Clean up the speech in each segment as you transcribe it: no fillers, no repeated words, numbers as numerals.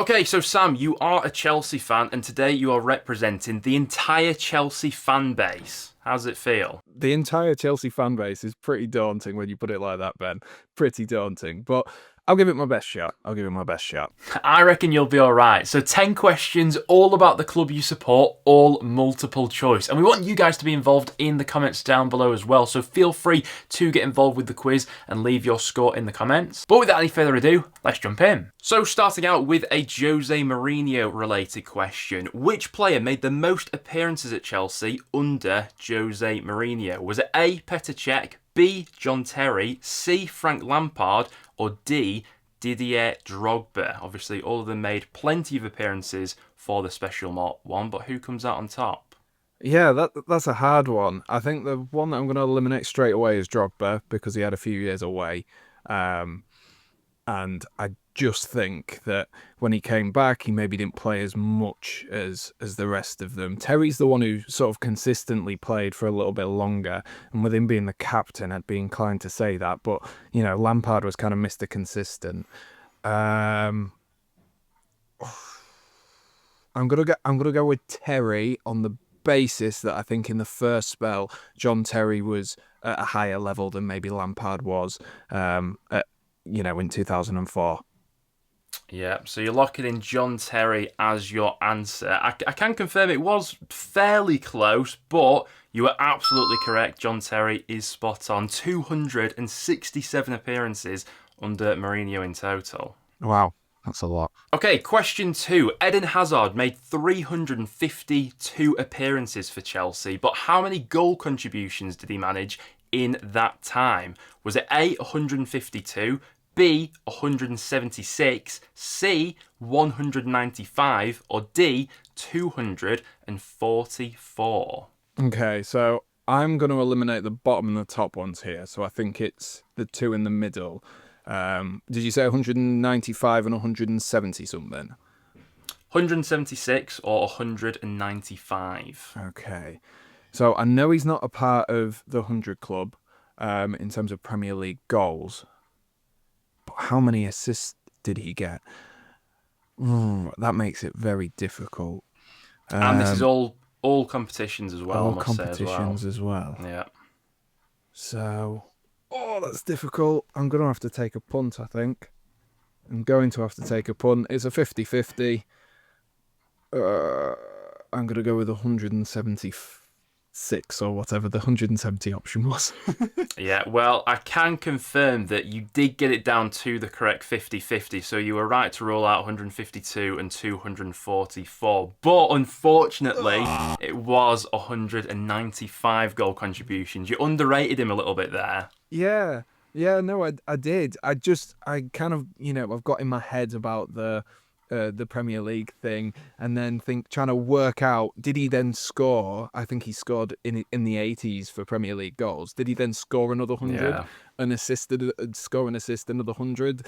Okay, so Sam, you are a Chelsea fan, and today you are representing the entire Chelsea fan base. How does it feel? The entire Chelsea fan base is pretty daunting when you put it like that, Ben. Pretty daunting. But I'll give it my best shot. I'll give it my best shot. I reckon you'll be alright. So 10 questions, all about the club you support, all multiple choice. And we want you guys to be involved in the comments down below as well. So feel free to get involved with the quiz and leave your score in the comments. But without any further ado, let's jump in. So starting out with a Jose Mourinho related question. Which player made the most appearances at Chelsea under Jose Mourinho? Was it A, Petr Cech, B, John Terry, C, Frank Lampard, or D, Didier Drogba? Obviously, all of them made plenty of appearances for the special one, but who comes out on top? Yeah, that's a hard one. I think the one that I'm going to eliminate straight away is Drogba because he had a few years away. And I just think that when he came back, he maybe didn't play as much as the rest of them. Terry's the one who sort of consistently played for a little bit longer, and with him being the captain, I'd be inclined to say that. But Lampard was kind of Mr. Consistent. I'm gonna go with Terry on the basis that I think in the first spell, John Terry was at a higher level than maybe Lampard was. In 2004. Yeah, so you're locking in John Terry as your answer. I can confirm it was fairly close, but you were absolutely correct. John Terry is spot on. 267 appearances under Mourinho in total. Wow, that's a lot. Okay, question 2. Eden Hazard made 352 appearances for Chelsea, but how many goal contributions did he manage in that time? Was it A, 152, B, 176, C, 195, or D, 244? Okay, so I'm going to eliminate the bottom and the top ones here. So I think it's the two in the middle. Did you say 195 and 170 something? 176 or 195. Okay. So I know he's not a part of the 100 club in terms of Premier League goals. But how many assists did he get? That makes it very difficult. And this is all competitions as well, All I must competitions say as well. Yeah. So, that's difficult. I'm going to have to take a punt, I think. I'm going to have to take a punt. It's a 50-50. I'm going to go with 176 or whatever the 170 option was. Yeah, well, I can confirm that you did get it down to the correct 50-50, so you were right to rule out 152 and 244. But unfortunately, it was 195 goal contributions. You underrated him a little bit there. Yeah, no, I did. I kind of, I've got in my head about the Premier League thing, and then trying to work out, did he then score? I think he scored in the 80s for Premier League goals. Did he then score another 100 and score an assist another 100?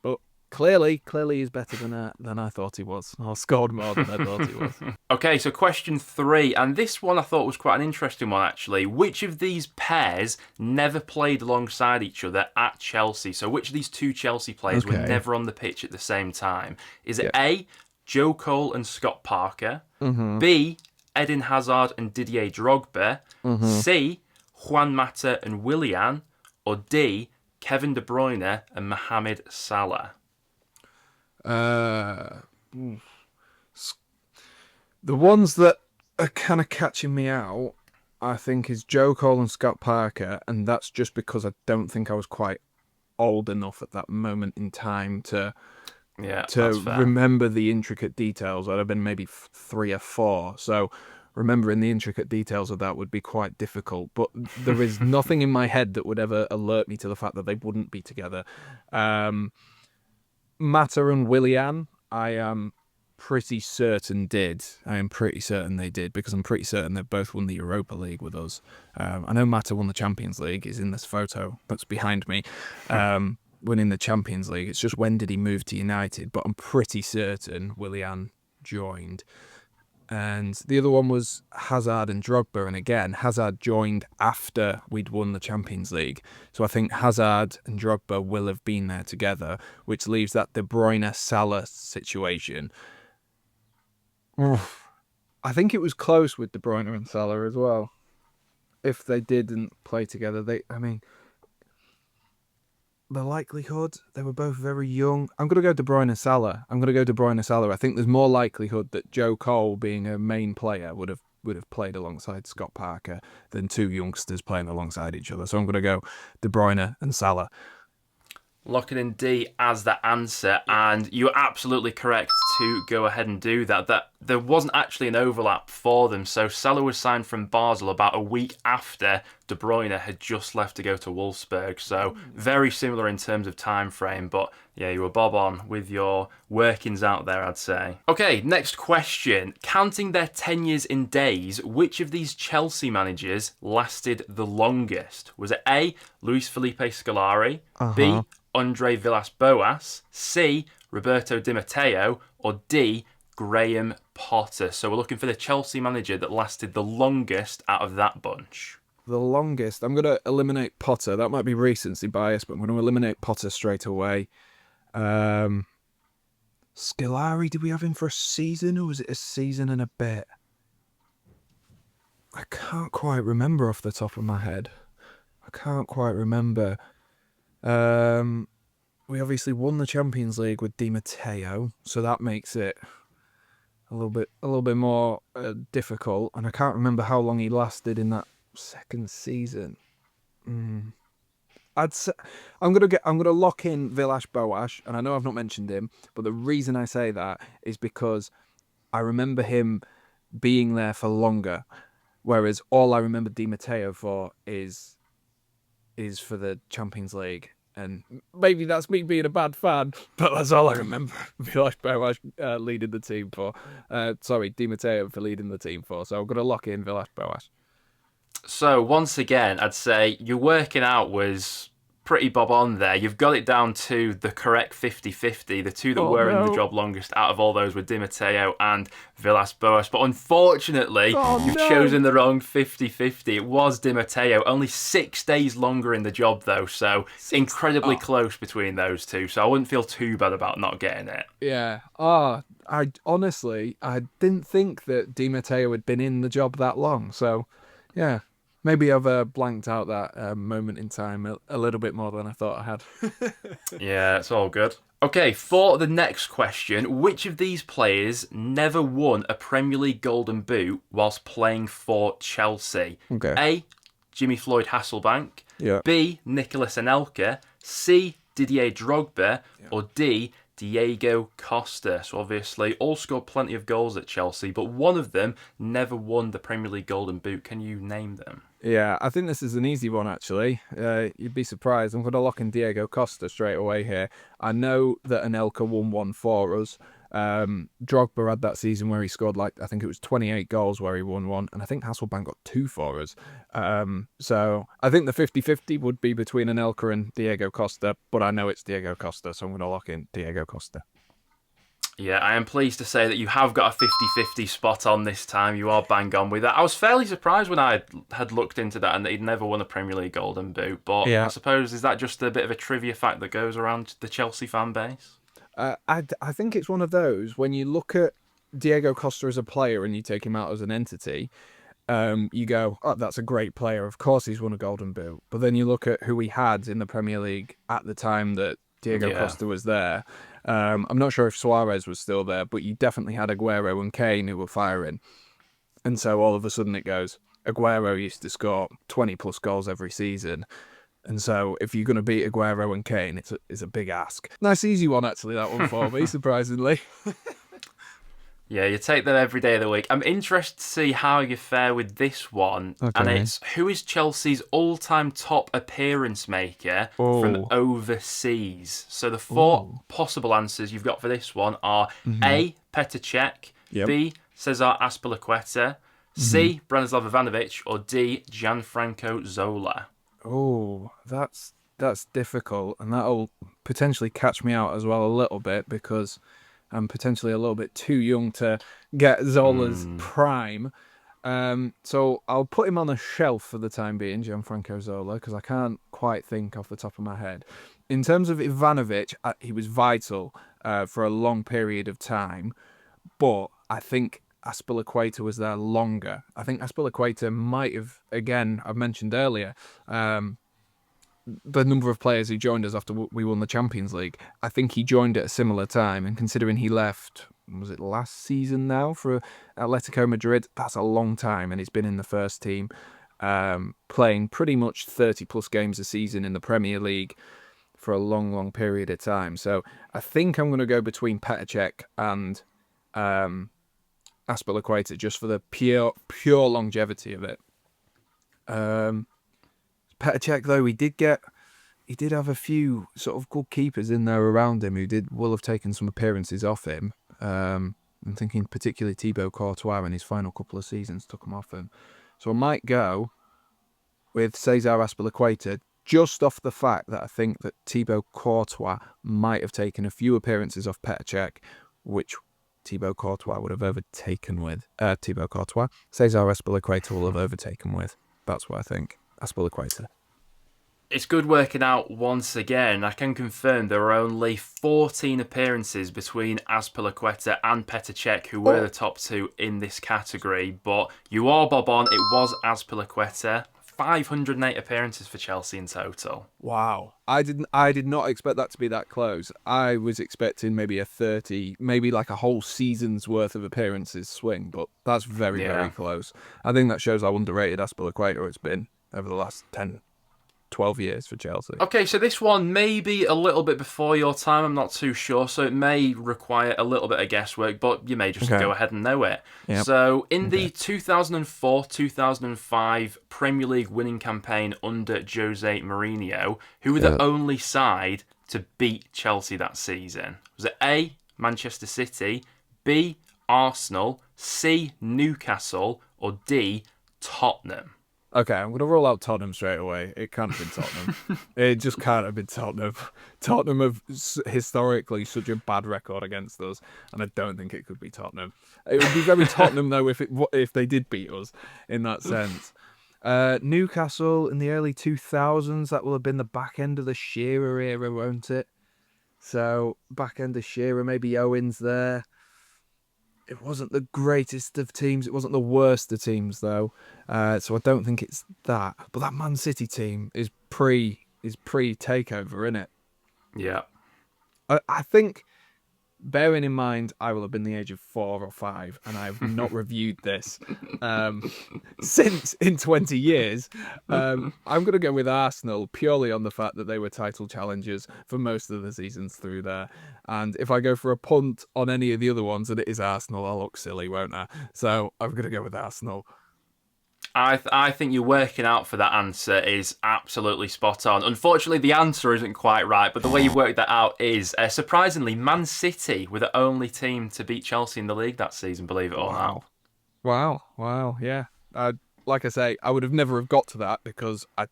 But clearly he's better than I thought he was, or scored more than I thought he was. Okay, so question 3, and this one I thought was quite an interesting one actually. Which of these pairs never played alongside each other at Chelsea? So which of these two Chelsea players were never on the pitch at the same time? Is it A, Joe Cole and Scott Parker, B, Eden Hazard and Didier Drogba, C, Juan Mata and Willian, or D, Kevin De Bruyne and Mohamed Salah? The ones that are kind of catching me out, I think, is Joe Cole and Scott Parker, and that's just because I don't think I was quite old enough at that moment in time to remember the intricate details. I'd have been maybe 3 or 4, so remembering the intricate details of that would be quite difficult. But there is nothing in my head that would ever alert me to the fact that they wouldn't be together. Mata and Willian, I am pretty certain did. I am pretty certain they did, because I'm pretty certain they've both won the Europa League with us. I know Mata won the Champions League. He's in this photo that's behind me. Winning the Champions League. It's just when did he move to United? But I'm pretty certain Willian joined. And the other one was Hazard and Drogba. And again, Hazard joined after we'd won the Champions League. So I think Hazard and Drogba will have been there together, which leaves that De Bruyne-Salah situation. Oof. I think it was close with De Bruyne and Salah as well. If they didn't play together, the likelihood they were both very young. I'm gonna go De Bruyne and Salah. I think there's more likelihood that Joe Cole, being a main player, would have played alongside Scott Parker than two youngsters playing alongside each other. So I'm gonna go De Bruyne and Salah. Locking in D as the answer, and you're absolutely correct to go ahead and do that. That there wasn't actually an overlap for them. So Salah was signed from Basel about a week after De Bruyne had just left to go to Wolfsburg. So very similar in terms of time frame, but yeah, you were bob on with your workings out there, I'd say. Okay, next question. Counting their tenures in days, which of these Chelsea managers lasted the longest? Was it A, Luis Felipe Scolari, B, Andre Villas-Boas, C, Roberto Di Matteo, or D, Graham Potter? So we're looking for the Chelsea manager that lasted the longest out of that bunch. The longest. I'm going to eliminate Potter. That might be recency bias, but I'm going to eliminate Potter straight away. Scolari, did we have him for a season, or was it a season and a bit? I can't quite remember off the top of my head. I can't quite remember. We obviously won the Champions League with Di Matteo, so that makes it a little bit more difficult. And I can't remember how long he lasted in that second season. I'd say I'm gonna lock in Villas-Boas, and I know I've not mentioned him, but the reason I say that is because I remember him being there for longer, whereas all I remember Di Matteo for is for the Champions League. And maybe that's me being a bad fan, but that's all I remember Villas-Boas leading the team for. Di Matteo for leading the team for. So I'm going to lock in Villas-Boas. So once again, I'd say your working out was pretty bob on there. You've got it down to the correct 50-50. The two that were in the job longest out of all those were Di Matteo and Villas-Boas. But unfortunately, you've chosen the wrong 50-50. It was Di Matteo. Only 6 days longer in the job, though. So incredibly close between those two. So I wouldn't feel too bad about not getting it. Yeah. I honestly, I didn't think that Di Matteo had been in the job that long. So, yeah. Maybe I've blanked out that moment in time a little bit more than I thought I had. Yeah, it's all good. Okay, for the next question, which of these players never won a Premier League Golden Boot whilst playing for Chelsea? Okay. A, Jimmy Floyd Hasselbank. Yeah. B, Nicolas Anelka. C, Didier Drogba. Or D, Diego Costa. So obviously all scored plenty of goals at Chelsea, but one of them never won the Premier League Golden Boot. Can you name them? Yeah, I think this is an easy one, actually. You'd be surprised. I'm going to lock in Diego Costa straight away here. I know that Anelka won one for us. Drogba had that season where he scored, I think it was 28 goals where he won one, and I think Hasselbank got two for us. So I think the 50-50 would be between Anelka and Diego Costa, but I know it's Diego Costa, so I'm going to lock in Diego Costa. Yeah, I am pleased to say that you have got a 50-50 spot on this time. You are bang on with that. I was fairly surprised when I had looked into that and that he'd never won a Premier League Golden Boot. But yeah. I suppose, is that just a bit of a trivia fact that goes around the Chelsea fan base? I think it's one of those, when you look at Diego Costa as a player and you take him out as an entity, you go, oh, that's a great player. Of course he's won a Golden Boot. But then you look at who he had in the Premier League at the time that Diego Costa was there. I'm not sure if Suarez was still there, but you definitely had Aguero and Kane who were firing. And so all of a sudden it goes, Aguero used to score 20 plus goals every season. And so if you're going to beat Aguero and Kane, it's a big ask. Nice easy one, actually, that one for me, surprisingly. Yeah, you take them every day of the week. I'm interested to see how you fare with this one. Okay. And it's, who is Chelsea's all-time top appearance maker from overseas? So the four possible answers you've got for this one are A, Petr Cech, B, Cesar Azpilicueta, C, Branislav Ivanovic, or D, Gianfranco Zola. Oh, that's difficult, and that'll potentially catch me out as well a little bit, because and potentially a little bit too young to get Zola's prime. So I'll put him on a shelf for the time being, Gianfranco Zola, because I can't quite think off the top of my head. In terms of Ivanovic, he was vital for a long period of time, but I think Aspilicueta was there longer. I think Aspilicueta might have, again, I've mentioned earlier, the number of players who joined us after we won the Champions League. I think he joined at a similar time, and considering he left, was it last season now for Atletico Madrid? That's a long time, and he's been in the first team, playing pretty much 30 plus games a season in the Premier League for a long, long period of time. So I think I'm going to go between Petr Cech and Aspilicueta just for the pure longevity of it. Petr Cech, though, he did have a few sort of good keepers in there around him who will have taken some appearances off him. I'm thinking particularly Thibaut Courtois in his final couple of seasons took him off him. So I might go with Cesar Aspilicueta just off the fact that I think that Thibaut Courtois might have taken a few appearances off Petr Cech, which Thibaut Courtois would have overtaken with. Thibaut Courtois, Cesar Aspilicueta will have overtaken with. That's what I think. Aspilicueta. It's good working out once again. I can confirm there were only 14 appearances between Aspilicueta and Petr Cech, who were the top two in this category. But you are bob on. It was Aspilicueta. 508 appearances for Chelsea in total. Wow. I did not expect that to be that close. I was expecting maybe a 30, maybe like a whole season's worth of appearances swing, but that's very, very close. I think that shows how underrated Aspilicueta has been over the last 10, 12 years for Chelsea. Okay, so this one may be a little bit before your time, I'm not too sure, so it may require a little bit of guesswork, but you may just go ahead and know it. Yep. So, in the 2004-2005 Premier League winning campaign under Jose Mourinho, who were the only side to beat Chelsea that season? Was it A, Manchester City, B, Arsenal, C, Newcastle, or D, Tottenham? Okay, I'm going to roll out Tottenham straight away. It can't have been Tottenham. It just can't have been Tottenham. Tottenham have historically such a bad record against us, and I don't think it could be Tottenham. It would be very Tottenham, though, if they did beat us in that sense. Newcastle in the early 2000s, that will have been the back end of the Shearer era, won't it? So, back end of Shearer, maybe Owens there. It wasn't the greatest of teams. It wasn't the worst of teams, though. So I don't think it's that. But that Man City team is pre takeover, isn't it? Yeah. I think, bearing in mind, I will have been the age of 4 or 5, and I have not reviewed this since in 20 years. I'm going to go with Arsenal purely on the fact that they were title challengers for most of the seasons through there. And if I go for a punt on any of the other ones and it is Arsenal, I'll look silly, won't I? So I'm going to go with Arsenal. I think you're working out for that answer is absolutely spot on. Unfortunately, the answer isn't quite right, but the way you worked that out is, surprisingly, Man City were the only team to beat Chelsea in the league that season, believe it or not. Wow, yeah. Like I say, I would have never have got to that because I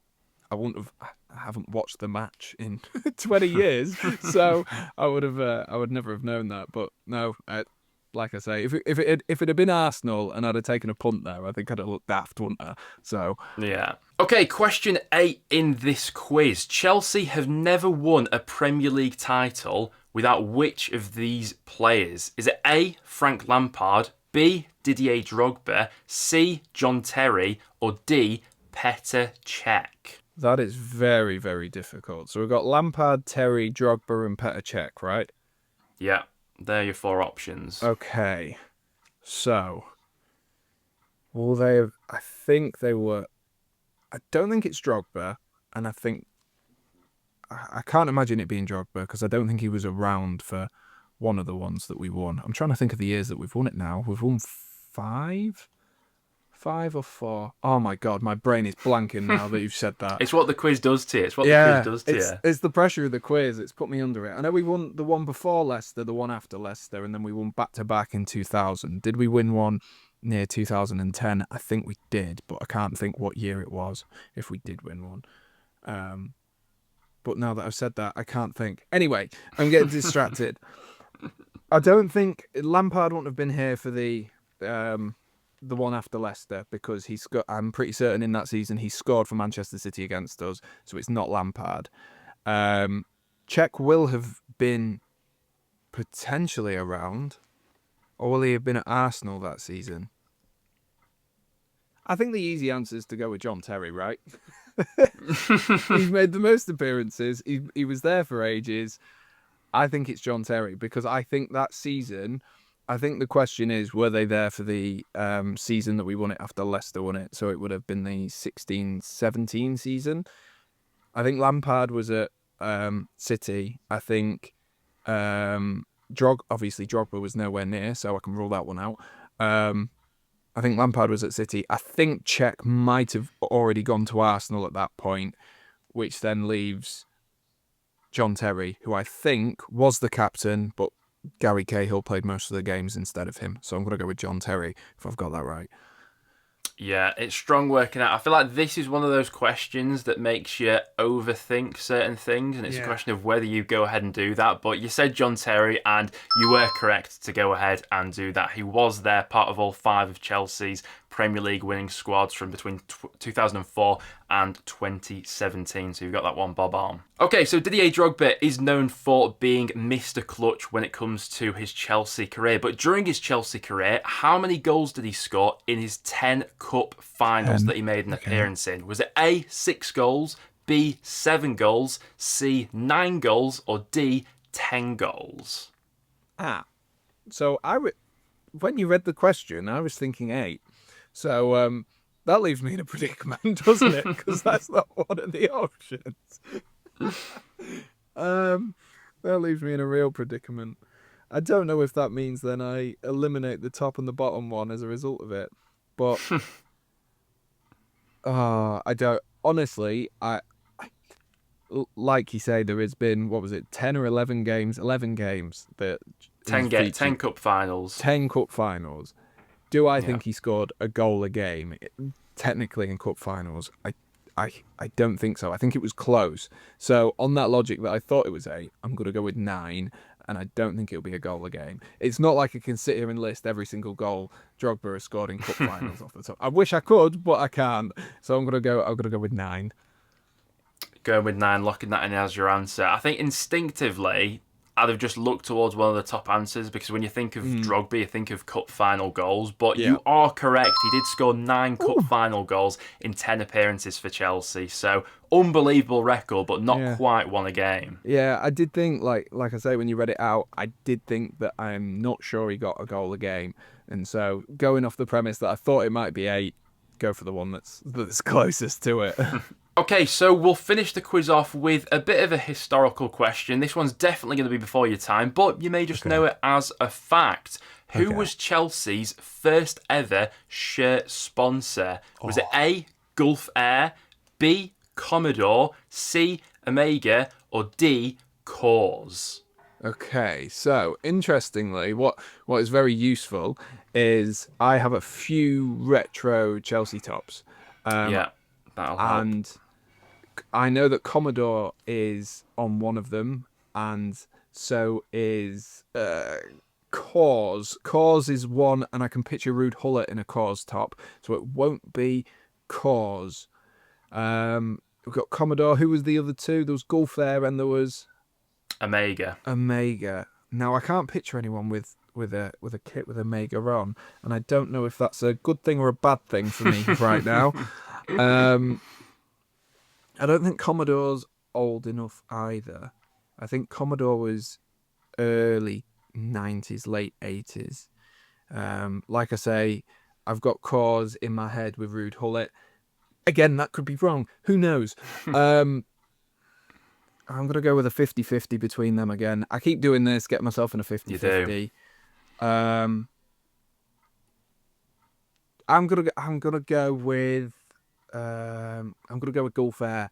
haven't watched the match in 20 years, so I would never have known that. But no, like I say, if it had been Arsenal and I'd have taken a punt there, I think I'd have looked daft, wouldn't I? So yeah. Okay, question 8 in this quiz. Chelsea have never won a Premier League title without which of these players? Is it A, Frank Lampard, B, Didier Drogba, C, John Terry, or D, Petr Cech? That is very, very difficult. So we've got Lampard, Terry, Drogba, and Petr Cech, right? Yeah. They're your 4 options. Okay. So, will they have... I think they were... I don't think it's Drogba, and I think... I can't imagine it being Drogba, because I don't think he was around for one of the ones that we won. I'm trying to think of the years that we've won it now. We've won 5? 5 or 4? Oh my God, my brain is blanking now that you've said that. It's what the quiz does to you. It's what the quiz does to you. It's the pressure of the quiz. It's put me under it. I know we won the one before Leicester, the one after Leicester, and then we won back-to-back in 2000. Did we win one near 2010? I think we did, but I can't think what year it was, if we did win one. But now that I've said that, I can't think. Anyway, I'm getting distracted. I don't think Lampard wouldn't have been here for the one after Leicester because he's got. I'm pretty certain in that season he scored for Manchester City against us, so it's not Lampard. Um, Czech will have been potentially around, or will he have been at Arsenal that season? I think the easy answer is to go with John Terry, right? He's made the most appearances. He was there for ages. I think it's John Terry because I think that season, I think the question is, were they there for the season that we won it after Leicester won it? So it would have been the 16-17 season. I think Lampard was at City. I think obviously Drogba was nowhere near, so I can rule that one out. I think Lampard was at City. I think Cech might have already gone to Arsenal at that point, which then leaves John Terry, who I think was the captain, but Gary Cahill played most of the games instead of him. So I'm going to go with John Terry, if I've got that right. Yeah, it's strong working out. I feel like this is one of those questions that makes you overthink certain things, and it's a question of whether you go ahead and do that. But you said John Terry, and you were correct to go ahead and do that. He was there, part of all 5 of Chelsea's Premier League winning squads from between 2004 and 2017. So you've got that one bob on. Okay, so Didier Drogba is known for being Mr. Clutch when it comes to his Chelsea career. But during his Chelsea career, how many goals did he score in his 10 cup finals that he made an appearance in? Was it A, 6 goals, B, 7 goals, C, 9 goals, or D, 10 goals? So when you read the question, I was thinking 8. So that leaves me in a predicament, doesn't it? Because that's not one of the options. That leaves me in a real predicament. I don't know if that means then I eliminate the top and the bottom one as a result of it. But I don't. Honestly, like you say, there has been, what was it, 10 or 11 games? 11 games that 10 cup finals. 10 cup finals. Do I think he scored a goal a game? Technically in cup finals, I don't think so. I think it was close. So on that logic that I thought it was 8, I'm going to go with 9, and I don't think it'll be a goal a game. It's not like I can sit here and list every single goal Drogba has scored in cup finals off the top. I wish I could, but I can't. So I'm going to go with 9. Going with 9, locking that in as your answer. I think instinctively, I'd have just looked towards one of the top answers because when you think of Drogba, you think of cup final goals. But you are correct. He did score 9 cup final goals in 10 appearances for Chelsea. So unbelievable record, but not quite won a game. Yeah, I did think, like I say, when you read it out, I did think that I'm not sure he got a goal a game. And so going off the premise that I thought it might be 8, go for the one that's closest to it. Okay, so we'll finish the quiz off with a bit of a historical question. This one's definitely going to be before your time, but you may just know it as a fact. Who was Chelsea's first ever shirt sponsor? Was it A, Gulf Air, B, Commodore, C, Omega, or D, Coors? Okay, so interestingly, what is very useful is I have a few retro Chelsea tops. Yeah, that'll help. And I know that Commodore is on one of them, and so is Coors. Coors is one, and I can picture Ruud Gullit in a Coors top, so it won't be Coors. We've got Commodore. Who was the other two? There was Gulf Air, and there was Omega. Now I can't picture anyone with a kit with Omega on, and I don't know if that's a good thing or a bad thing for me right now. I don't think Commodore's old enough either. I think Commodore was early 90s, late 80s. Like I say, I've got Coors in my head with Ruud Gullit. Again, that could be wrong. Who knows? I'm going to go with a 50-50 between them again. I keep doing this, get myself in a 50-50. You do. I'm gonna go with Gulf Air.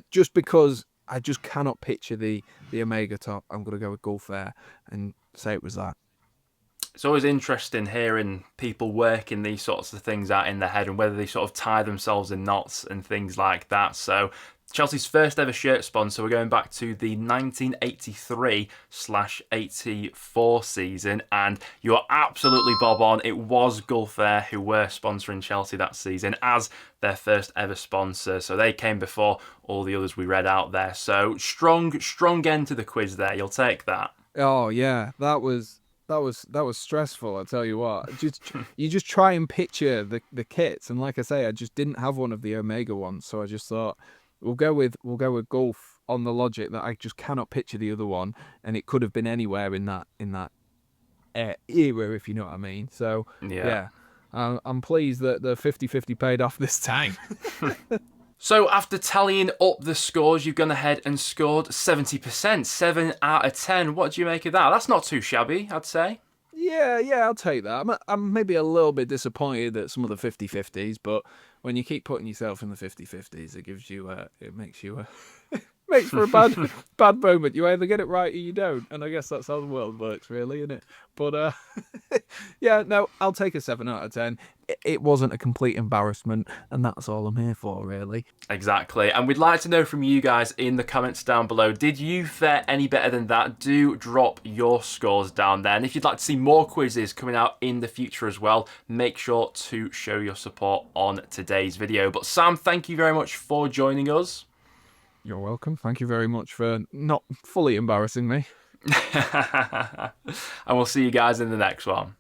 Just because I just cannot picture the Omega top. I'm gonna go with Gulf Air and say it was that. It's always interesting hearing people working these sorts of things out in their head and whether they sort of tie themselves in knots and things like that. So Chelsea's first ever shirt sponsor. We're going back to the 1983/84 season, and you're absolutely bob on. It was Gulf Air who were sponsoring Chelsea that season as their first ever sponsor. So they came before all the others we read out there. So strong end to the quiz there. You'll take that. Oh yeah, that was stressful. I tell you what, you just try and picture the kits, and like I say, I just didn't have one of the Omega ones, so I just thought we'll go with Gulf on the logic that I just cannot picture the other one, and it could have been anywhere in that era, if you know what I mean. So Yeah. I'm pleased that the 50-50 paid off this time. So after tallying up the scores, you've gone ahead and scored 70%, 7 out of 10. What do you make of that? That's not too shabby, I'd say. Yeah, I'll take that. I'm maybe a little bit disappointed at some of the 50-50s, but when you keep putting yourself in the 50-50s, it gives you it makes you makes for a bad moment. You either get it right or you don't, and I guess that's how the world works, really, isn't it? But yeah, no, I'll take a 7 out of 10. It wasn't a complete embarrassment, and that's all I'm here for, really. Exactly. And we'd like to know from you guys in the comments down below, did you fare any better than that? Do drop your scores down there. And if you'd like to see more quizzes coming out in the future as well, make sure to show your support on today's video. But Sam, thank you very much for joining us. You're welcome. Thank you very much for not fully embarrassing me. And we'll see you guys in the next one.